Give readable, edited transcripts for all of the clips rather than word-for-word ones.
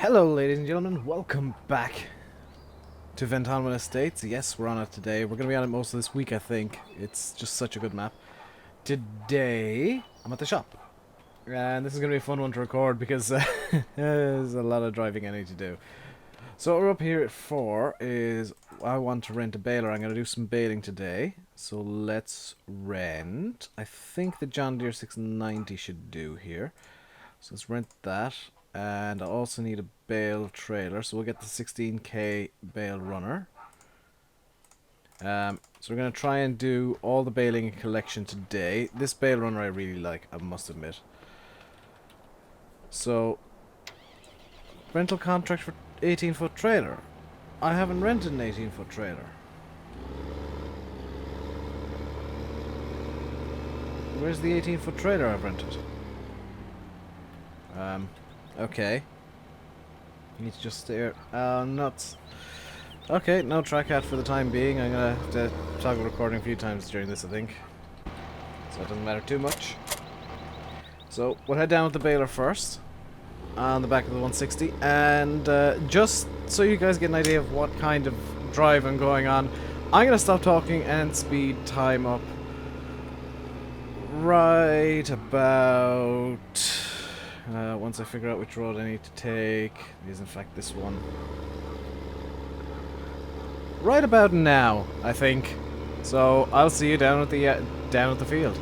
Hello ladies and gentlemen, welcome back to Ventonwyn Estates. Yes, we're on it today. We're going to be on it most of this week, I think. It's just such a good map. Today, I'm at the shop. And this is going to be a fun one to record because there's a lot of driving I need to do. So what we're up here for is I want to rent a baler. I'm going to do some baling today. So let's rent. I think the John Deere 690 should do here. So let's rent that. And I also need a bale trailer, so we'll get the 16k bale runner. So we're going to try and do all the baling and collection today. This bale runner I really like, I must admit. So, rental contract for 18-foot trailer. I haven't rented an 18-foot trailer. Where's the 18-foot trailer I've rented? Okay. You need to just stare. Nuts. Okay, no track out for the time being. I'm gonna have to toggle recording a few times during this, I think. So it doesn't matter too much. So, we'll head down with the baler first. On the back of the 160. And just so you guys get an idea of what kind of drive I'm going on, I'm gonna stop talking and speed time up right about... once I figure out which road I need to take, it is in fact this one. Right about now, I think. So I'll see you down at the field.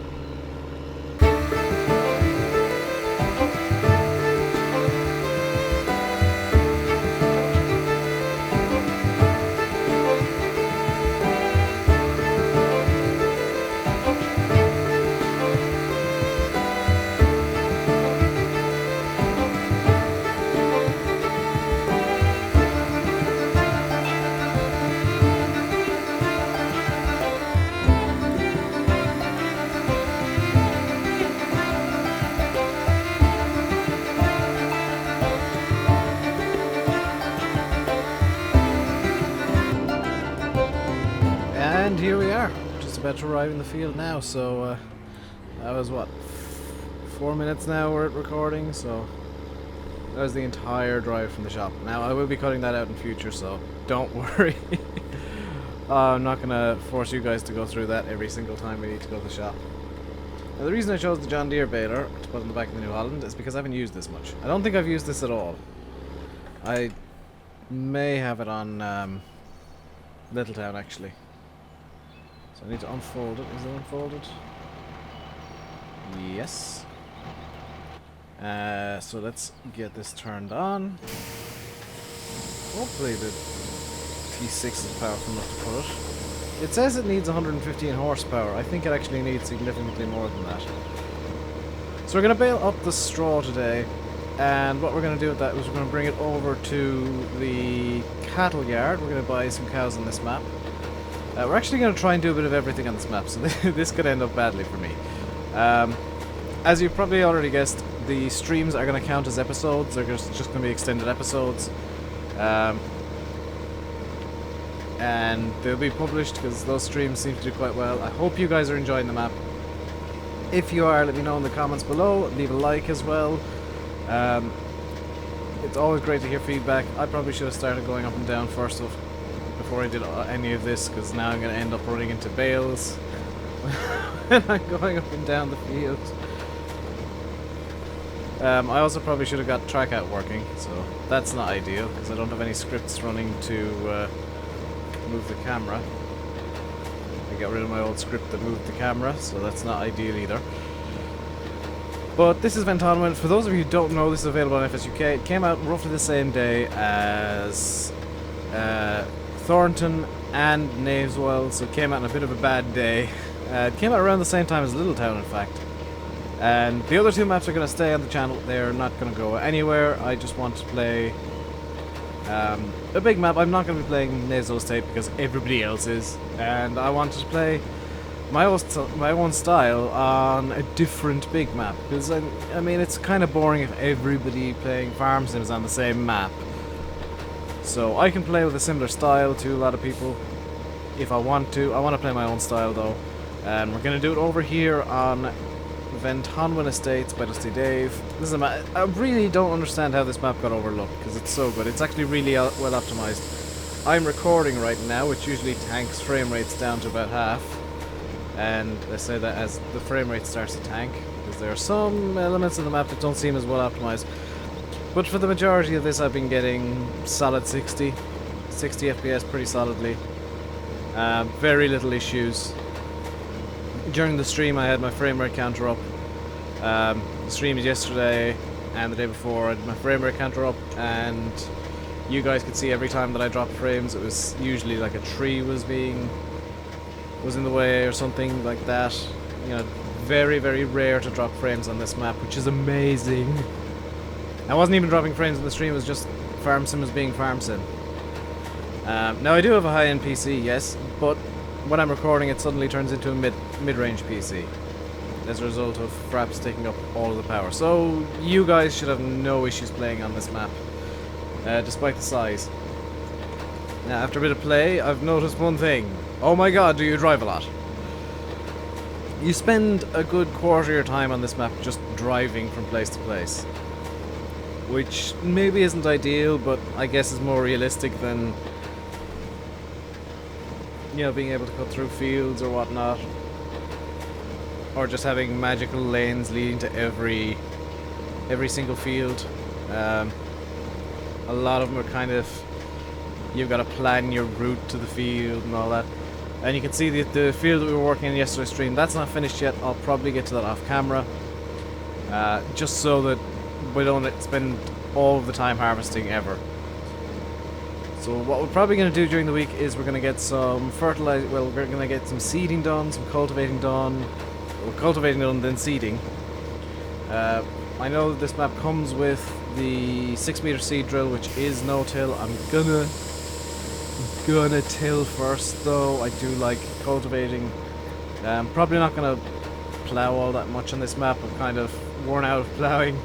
And here we are, just about to arrive in the field now, so that was what, 4 minutes now we're at recording, so that was the entire drive from the shop. Now I will be cutting that out in future, so don't worry. I'm not going to force you guys to go through that every single time we need to go to the shop. Now the reason I chose the John Deere baler to put on the back of the New Holland is because I haven't used this much. I don't think I've used this at all. I may have it on Littletown actually. So I need to unfold it. Is it unfolded? Yes. So let's get this turned on. Hopefully the T6 is powerful enough to put it. It says it needs 115 horsepower. I think it actually needs significantly more than that. So we're going to bale up the straw today. And what we're going to do with that is we're going to bring it over to the cattle yard. We're going to buy some cows on this map. We're actually going to try and do a bit of everything on this map, so this could end up badly for me. As you've probably already guessed, the streams are going to count as episodes. They're just going to be extended episodes. And they'll be published because those streams seem to do quite well. I hope you guys are enjoying the map. If you are, let me know in the comments below. Leave a like as well. It's always great to hear feedback. I probably should have started going up and down first before I did any of this, because now I'm going to end up running into bales when I'm going up and down the field. I also probably should have got track out working, so that's not ideal, because I don't have any scripts running to move the camera. I got rid of my old script that moved the camera, so that's not ideal either. But this is Ventonwyn. For those of you who don't know, this is available on FSUK. It came out roughly the same day as Thornton and Knaveswell, so it came out on a bit of a bad day. It came out around the same time as Littletown, in fact. And the other two maps are going to stay on the channel. They're not going to go anywhere. I just want to play a big map. I'm not going to be playing Knaveswell Estate because everybody else is. And I wanted to play my own style on a different big map. Because, I mean, it's kind of boring if everybody playing Farm Sim is on the same map. So I can play with a similar style to a lot of people if I want to. I want to play my own style though. And we're going to do it over here on Ventonwyn Estates by Dave. This is a map. I really don't understand how this map got overlooked, because it's so good. It's actually really well optimized. I'm recording right now, which usually tanks frame rates down to about half. And I say that as the frame rate starts to tank, because there are some elements of the map that don't seem as well optimized. But for the majority of this, I've been getting solid 60 FPS pretty solidly. Very little issues. During the stream, I had my frame rate counter up. The streams yesterday and the day before, I had my frame rate counter up, and you guys could see every time that I dropped frames, it was usually like a tree was in the way or something like that. You know, very, very rare to drop frames on this map, which is amazing. I wasn't even dropping frames in the stream, it was just Farm Sim as being Farm Sim. Now I do have a high-end PC, yes, but when I'm recording it suddenly turns into a mid-range PC as a result of fraps taking up all of the power. So you guys should have no issues playing on this map, despite the size. Now after a bit of play, I've noticed one thing. Oh my god, do you drive a lot? You spend a good quarter of your time on this map just driving from place to place, which maybe isn't ideal, but I guess is more realistic than, you know, being able to cut through fields or whatnot, or just having magical lanes leading to every single field. A lot of them are kind of, you've got to plan your route to the field and all that. And you can see the field that we were working in yesterday's stream, that's not finished yet. I'll probably get to that off camera, just so that we don't spend all of the time harvesting ever. So what we're probably going to do during the week is we're going to get some fertilizer. Well, we're going to get some seeding done, some cultivating done. Well, cultivating done, then seeding. I know that this map comes with the 6-meter seed drill, which is no-till. I'm gonna till first, though. I do like cultivating. Probably not gonna plow all that much on this map. I'm kind of worn out of plowing.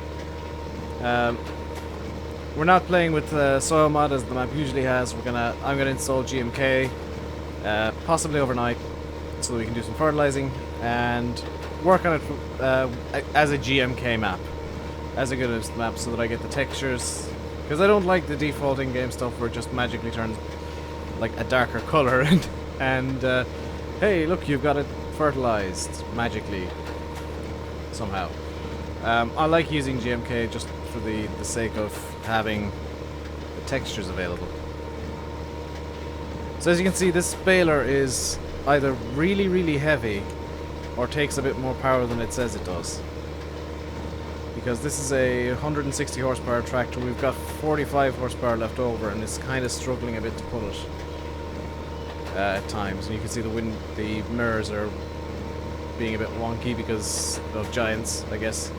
We're not playing with soil mod as the map usually has. I'm gonna install GMK, possibly overnight, so that we can do some fertilizing and work on it as a GMK map, as a good map, so that I get the textures. Because I don't like the default in-game stuff where it just magically turns like a darker color and hey, look, you've got it fertilized magically somehow. I like using GMK just for the sake of having the textures available. So as you can see, this baler is either really, really heavy or takes a bit more power than it says it does. Because this is a 160 horsepower tractor, we've got 45 horsepower left over, and it's kind of struggling a bit to pull it at times. And you can see the mirrors are being a bit wonky because of giants, I guess.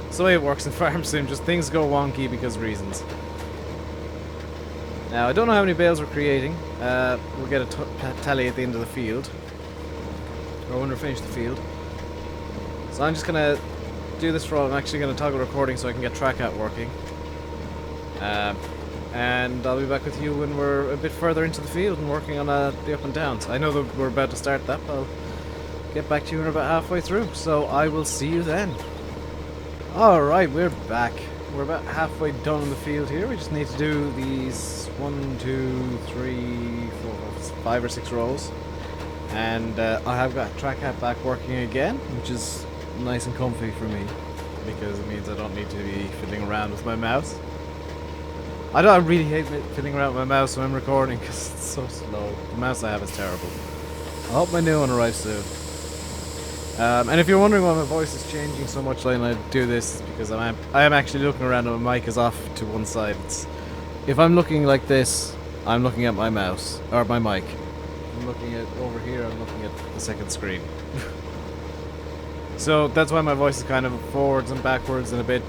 It's the way it works in Farm Sim, just things go wonky because of reasons. Now, I don't know how many bales we're creating. We'll get a tally at the end of the field, or when we finish the field. So I'm just going to do this for all. I'm actually going to toggle recording so I can get track out working. And I'll be back with you when we're a bit further into the field and working on the up and downs. I know that we're about to start that, but I'll get back to you when we're about halfway through. So I will see you then. Alright, we're back. We're about halfway done in the field here. We just need to do these 1, 2, 3, 4, 5 or 6 rows. And I have got track hat back working again, which is nice and comfy for me, because it means I don't need to be fiddling around with my mouse. I really hate fiddling around with my mouse when I'm recording because it's so slow. The mouse I have is terrible. I hope my new one arrives soon. And if you're wondering why my voice is changing so much when I do this, it's because I am actually looking around and my mic is off to one side. If I'm looking like this, I'm looking at my mouse, or my mic. If I'm looking at over here, I'm looking at the second screen. So that's why my voice is kind of forwards and backwards and a bit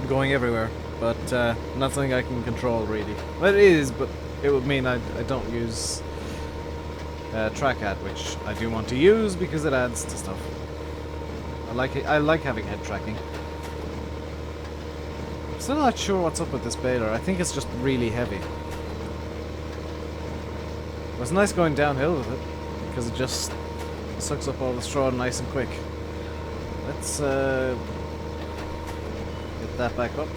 going everywhere. But not something I can control really. Well, it is, but it would mean I don't use track hat, which I do want to use because it adds to stuff. I like it. I like having head tracking. I'm still not sure what's up with this baler. I think it's just really heavy. It was nice going downhill with it because it just sucks up all the straw nice and quick. Let's let's get that back up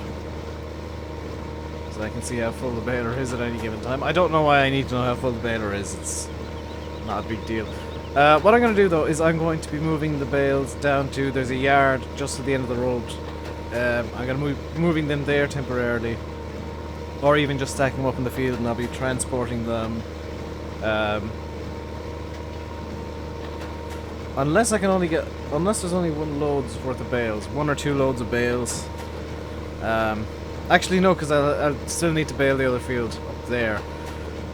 so I can see how full the baler is at any given time. I don't know why I need to know how full the baler is. It's not a big deal. What I'm going to do though is I'm going to be moving the bales down to, there's a yard just at the end of the road. I'm going to moving them there temporarily, or even just stacking them up in the field, and I'll be transporting them. Unless I can only get, unless there's only one load's worth of bales, 1 or 2 loads of bales. Actually no, because I'll still need to bale the other field up there.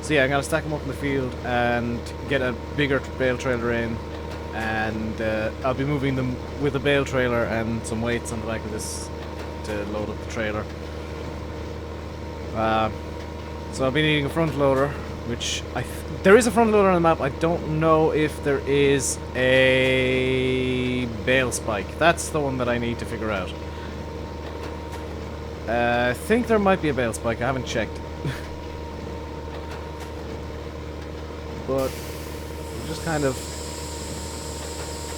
So yeah, I'm gonna stack them up in the field and get a bigger bale trailer in, and I'll be moving them with a bale trailer and some weights on the back of this to load up the trailer. So I'll be needing a front loader, which there is a front loader on the map. I don't know if there is a bale spike. That's the one that I need to figure out. I think there might be a bale spike. I haven't checked. But just kind of,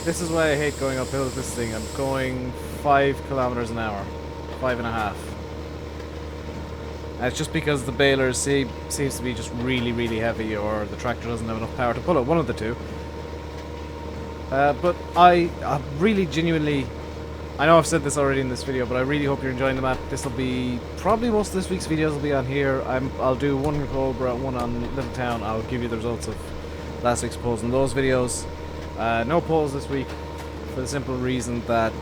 this is why I hate going uphill with this thing. I'm going 5 kilometers an hour, 5.5. And it's just because the baler seems to be just really, really heavy, or the tractor doesn't have enough power to pull it. One of the two. But I really genuinely, I know I've said this already in this video, but I really hope you're enjoying the map. This will be, probably most of this week's videos will be on here. I'll do one in Cobra, one on Little Town. I'll give you the results of last week's polls in those videos. No polls this week, for the simple reason that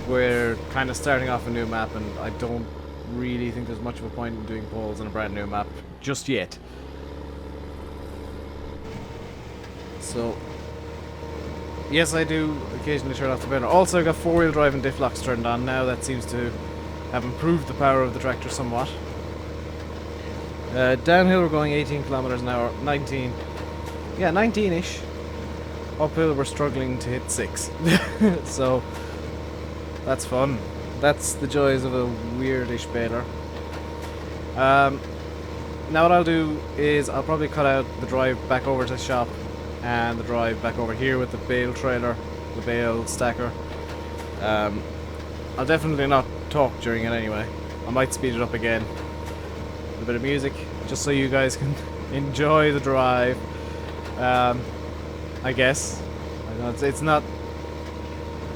we're kind of starting off a new map, and I don't really think there's much of a point in doing polls on a brand new map just yet. So yes, I do occasionally turn off the baler. Also, I've got 4-wheel drive and diff locks turned on now. That seems to have improved the power of the tractor somewhat. Downhill we're going 18 kilometers an hour, 19. Yeah, 19-ish. Uphill we're struggling to hit 6. So that's fun. That's the joys of a weirdish baler. Now what I'll do is I'll probably cut out the drive back over to the shop and the drive back over here with the bale trailer, the bale stacker. I'll definitely not talk during it anyway. I might speed it up again with a bit of music, just so you guys can enjoy the drive. I guess. I know it's not.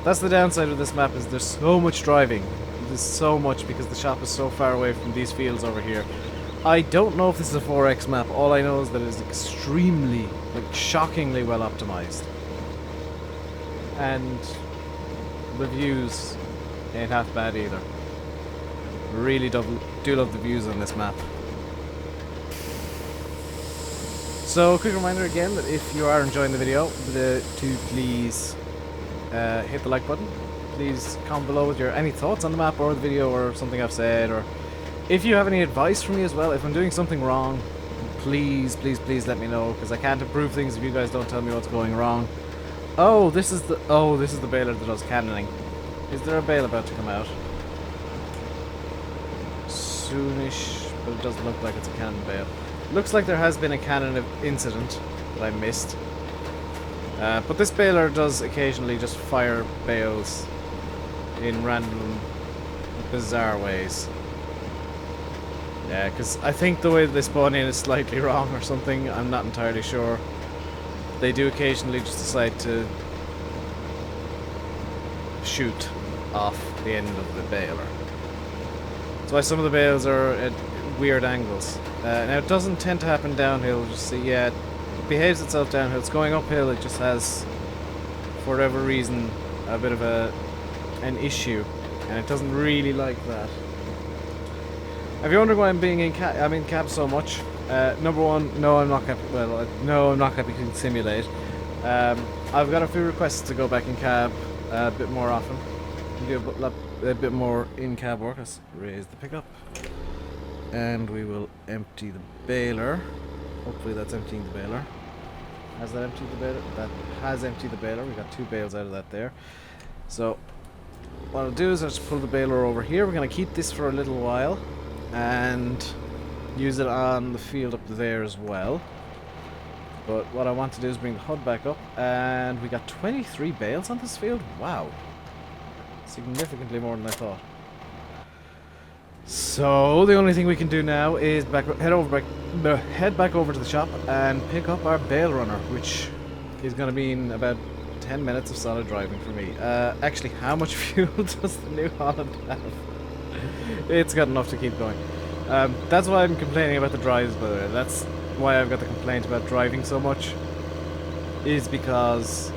That's the downside of this map, is there's so much driving. There's so much because the shop is so far away from these fields over here. I don't know if this is a 4X map. All I know is that it's extremely, like, shockingly well optimized. And the views ain't half bad either. Really do love the views on this map. So, quick reminder again that if you are enjoying the video, to please hit the like button. Please comment below with your any thoughts on the map or the video or something I've said, or if you have any advice for me as well. If I'm doing something wrong, please, please, please let me know, because I can't improve things if you guys don't tell me what's going wrong. Oh, this is the baler that does cannoning. Is there a bale about to come out? Soonish, but it doesn't look like it's a cannon bale. Looks like there has been a cannon incident that I missed. But this baler does occasionally just fire bales in random, bizarre ways. Yeah, because I think the way that they spawn in is slightly wrong or something. I'm not entirely sure. They do occasionally just decide to shoot off the end of the baler. That's why some of the bales are at weird angles. Now it doesn't tend to happen downhill. Just see, yeah, it behaves itself downhill. It's going uphill. It just has, for whatever reason, a bit of an issue, and it doesn't really like that. If you're wondering why I'm being in cab so much, number one, no, I'm not capping. Well, no, I'm not capping Simulate. I've got a few requests to go back in cab a bit more often. Do a bit more in-cab work. Let's raise the pickup, and we will empty the baler. Hopefully that's emptying the baler. Has that emptied the baler? That has emptied the baler. We got 2 bales out of that there. So what I'll do is I'll just pull the baler over here. We're going to keep this for a little while and use it on the field up there as well. But what I want to do is bring the HUD back up, and we got 23 bales on this field. Wow. Significantly more than I thought. So the only thing we can do now is head back over to the shop and pick up our bale runner, which is going to mean about 10 minutes of solid driving for me. Actually, how much fuel does the new Holland have? It's got enough to keep going. That's why I'm complaining about the drives, by the way. That's why I've got the complaint about driving so much. Is because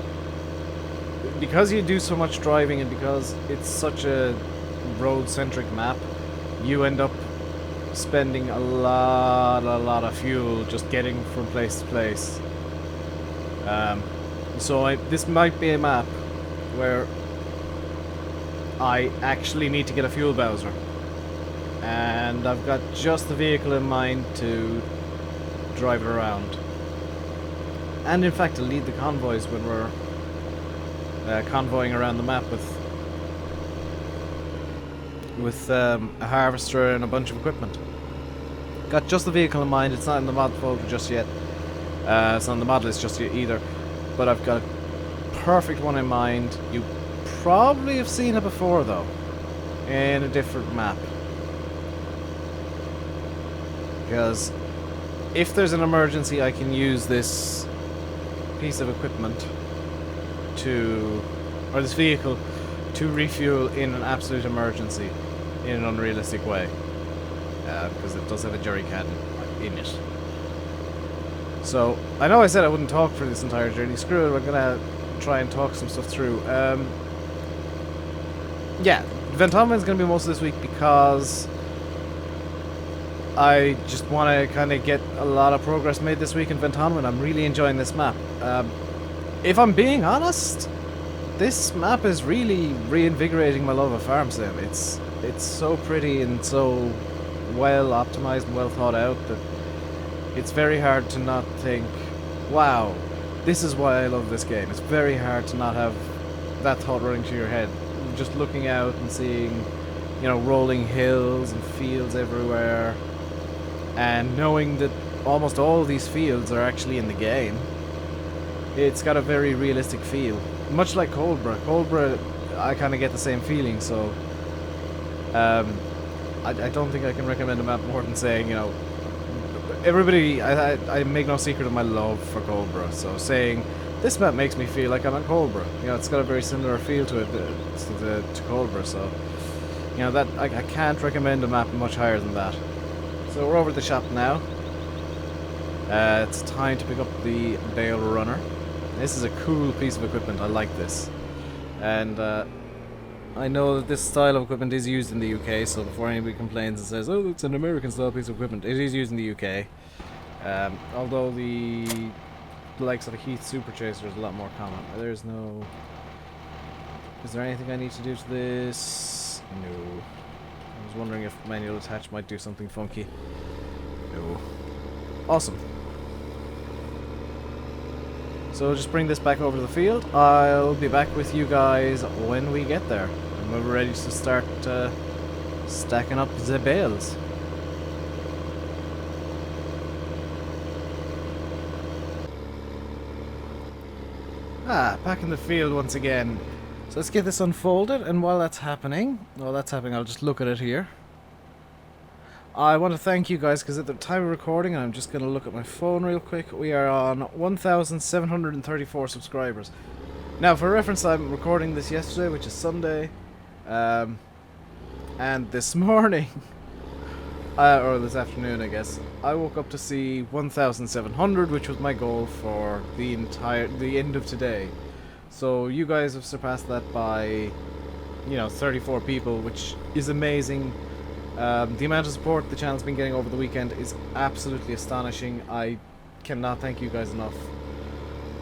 you do so much driving, and because it's such a road-centric map, you end up spending a lot of fuel just getting from place to place. So this might be a map where I actually need to get a fuel bowser, and I've got just the vehicle in mind to drive it around, and in fact to lead the convoys when we're convoying around the map with a harvester and a bunch of equipment. Got just the vehicle in mind. It's not in the mod folder just yet. It's not on the mod list just yet either. But I've got a perfect one in mind. You probably have seen it before though, in a different map. Because if there's an emergency, I can use this piece of equipment or this vehicle to refuel in an absolute emergency in an unrealistic way, because it does have a jerry can in it. So I know I said I wouldn't talk for this entire journey. Screw it, I'm gonna try and talk some stuff through. Yeah, Ventonwyn's gonna be most of this week because I just want to kind of get a lot of progress made this week in Ventonwyn. I'm really enjoying this map. If I'm being honest, this map is really reinvigorating my love of farm sim. It's so pretty and so well optimized and well thought out that it's very hard to not think, wow, this is why I love this game. It's very hard to not have that thought running through your head. Just looking out and seeing, you know, rolling hills and fields everywhere, and knowing that almost all of these fields are actually in the game. It's got a very realistic feel. Much like Coldborough. Coldborough, I kind of get the same feeling, so I don't think I can recommend a map more than saying, you know, everybody, I make no secret of my love for Coldborough, so saying this map makes me feel like I'm at Coldborough. You know, it's got a very similar feel to it to Coldborough, so you know that I can't recommend a map much higher than that. So we're over at the shop now. It's time to pick up the bale runner. This is a cool piece of equipment. I like this, and I know that this style of equipment is used in the UK. So before anybody complains and says, "Oh, it's an American style piece of equipment," it is used in the UK. Although the likes of a Heath Super Chaser is a lot more common. There's no. Is there anything I need to do to this? No. I was wondering if manual attach might do something funky. No. Awesome. So just bring this back over to the field. I'll be back with you guys when we get there, and when we're ready to start stacking up the bales. Back in the field once again. So let's get this unfolded, and while that's happening, I'll just look at it here. I want to thank you guys, because at the time of recording, and I'm just going to look at my phone real quick, we are on 1,734 subscribers. Now, for reference, I'm recording this yesterday, which is Sunday, and this morning, or this afternoon, I guess, I woke up to see 1,700, which was my goal for the end of today. So you guys have surpassed that by, you know, 34 people, which is amazing. The amount of support the channel's been getting over the weekend is absolutely astonishing. I cannot thank you guys enough,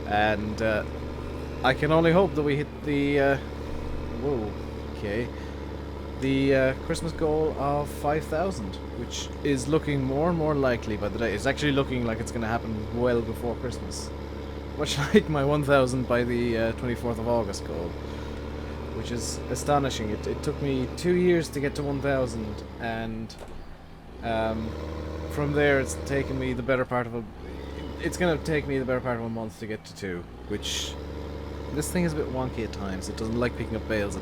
and I can only hope that we hit the the Christmas goal of 5,000, which is looking more and more likely by the day. It's actually looking like it's going to happen well before Christmas, much like my 1,000 by the 24th of August goal, which is astonishing. It took me 2 years to get to 1,000, and from there it's taken me the better part of it's gonna take me the better part of a month to get to 2, which this thing is a bit wonky at times. It doesn't like picking up bales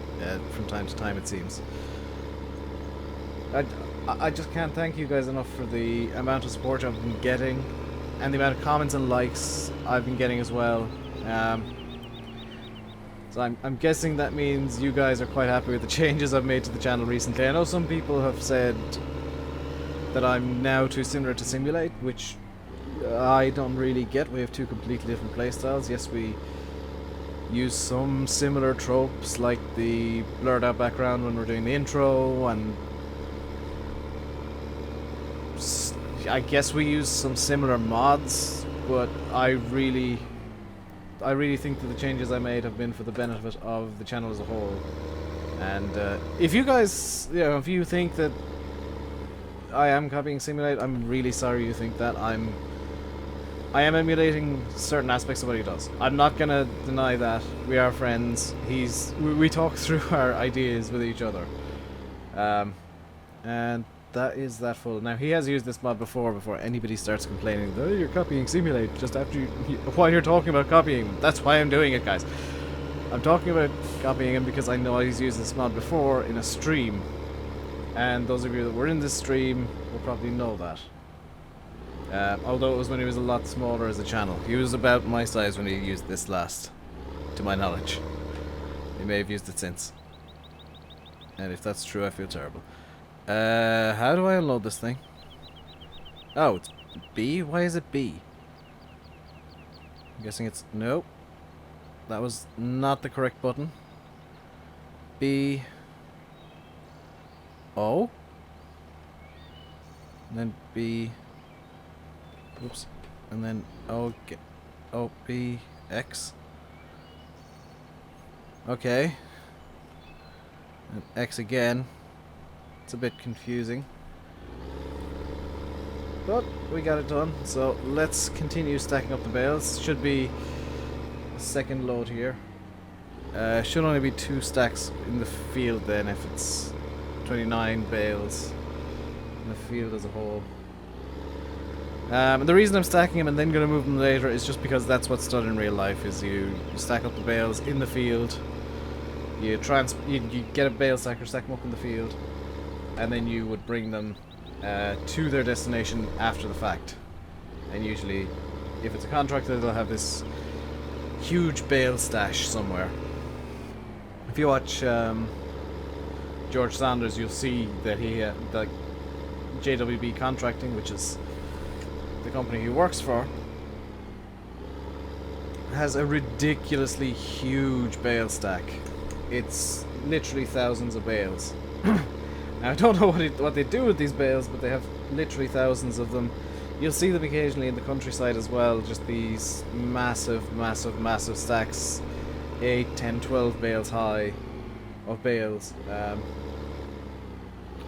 from time to time, it seems. I just can't thank you guys enough for the amount of support I've been getting and the amount of comments and likes I've been getting as well. So I'm guessing that means you guys are quite happy with the changes I've made to the channel recently. I know some people have said that I'm now too similar to Simulate, which I don't really get. We have 2 completely different playstyles. Yes, we use some similar tropes like the blurred out background when we're doing the intro, and I guess we use some similar mods, but I really think that the changes I made have been for the benefit of the channel as a whole. And if you guys, if you think that I am copying Simulate, I'm really sorry you think that. I am emulating certain aspects of what he does. I'm not gonna deny that. We are friends. We talk through our ideas with each other. And that is that full. Now, he has used this mod before anybody starts complaining, oh, you're copying Simulate just after while you're talking about copying him. That's why I'm doing it, guys. I'm talking about copying him because I know he's used this mod before in a stream. And those of you that were in this stream will probably know that. Although it was when he was a lot smaller as a channel. He was about my size when he used this last, to my knowledge. He may have used it since. And if that's true, I feel terrible. How do I unload this thing? Oh, it's B? Why is it B? I'm guessing it's... Nope. That was not the correct button. B... O? And then B... Oops. And then O... O, B... X? Okay. And X again. It's a bit confusing, but we got it done. So let's continue stacking up the bales. Should be a second load here. Should only be 2 stacks in the field then, if it's 29 bales in the field as a whole. And the reason I'm stacking them and then going to move them later is just because that's what's done in real life. Is you stack up the bales in the field. You get a bale stacker, stack them up in the field, and then you would bring them to their destination after the fact. And usually, if it's a contractor, they'll have this huge bale stash somewhere. If you watch George Sanders, you'll see that he, like JWB Contracting, which is the company he works for, has a ridiculously huge bale stack. It's literally thousands of bales. Now, I don't know what they do with these bales, but they have literally thousands of them. You'll see them occasionally in the countryside as well, just these massive, massive, massive stacks, 8, 10, 12 bales high of bales.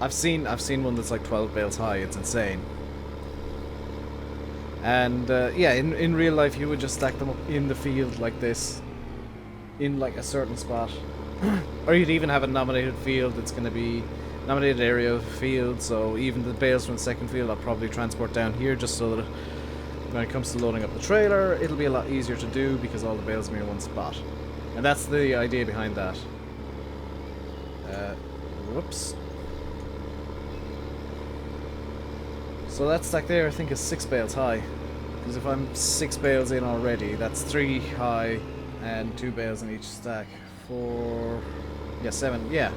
I've seen one that's like 12 bales high. It's insane. And yeah, in real life you would just stack them up in the field like this, in like a certain spot. Or you'd even have a nominated field that's going to be nominated area of the field, so even the bales from the second field I'll probably transport down here, just so that when it comes to loading up the trailer it'll be a lot easier to do because all the bales will be in one spot. And that's the idea behind that. Whoops. So that stack there I think is 6 bales high, because if I'm 6 bales in already, that's 3 high and 2 bales in each stack. 4, yeah, 7, yeah.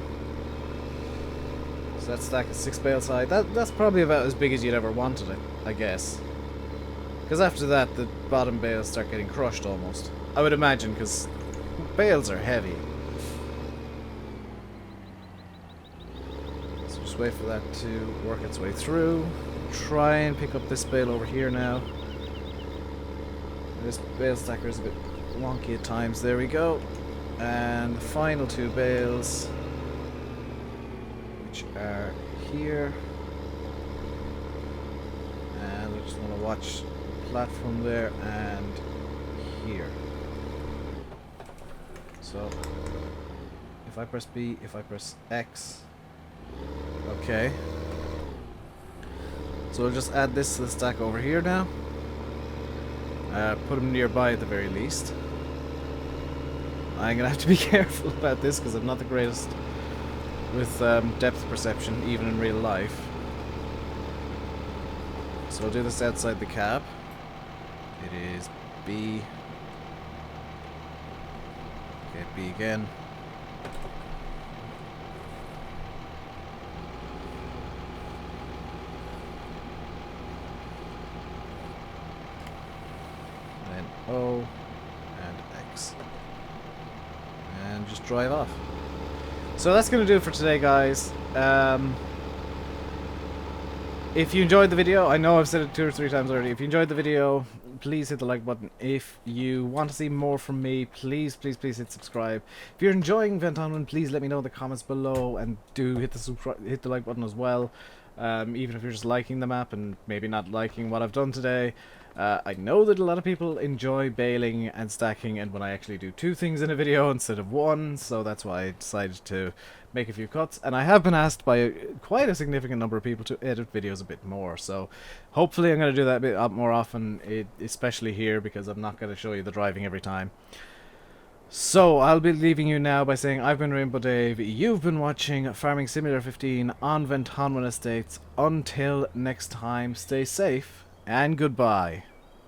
So that stack is 6 bales high. That's probably about as big as you'd ever wanted it, I guess. Because after that, the bottom bales start getting crushed almost. I would imagine, because bales are heavy. So just wait for that to work its way through. Try and pick up this bale over here now. This bale stacker is a bit wonky at times. There we go. And the final 2 bales, which are here. And we just want to watch the platform there and here. So if I press B, if I press X, okay. So we'll just add this to the stack over here now. Put them nearby at the very least. I'm gonna have to be careful about this because I'm not the greatest with depth perception, even in real life. So I'll do this outside the cab. It is B. Okay, B again. Then O and X. And just drive off. So that's going to do it for today, guys. If you enjoyed the video, I know I've said it 2 or 3 times already. If you enjoyed the video, please hit the like button. If you want to see more from me, please hit subscribe. If you're enjoying Ventonwyn, please let me know in the comments below, and do hit the like button as well. Even if you're just liking the map and maybe not liking what I've done today. I know that a lot of people enjoy baling and stacking, and when I actually do 2 things in a video instead of 1, so that's why I decided to make a few cuts. And I have been asked by quite a significant number of people to edit videos a bit more, so hopefully I'm going to do that a bit more often, especially here, because I'm not going to show you the driving every time. So I'll be leaving you now by saying I've been RainbowDave, you've been watching Farming Simulator 15 on Ventonwyn Estates. Until next time, stay safe and goodbye.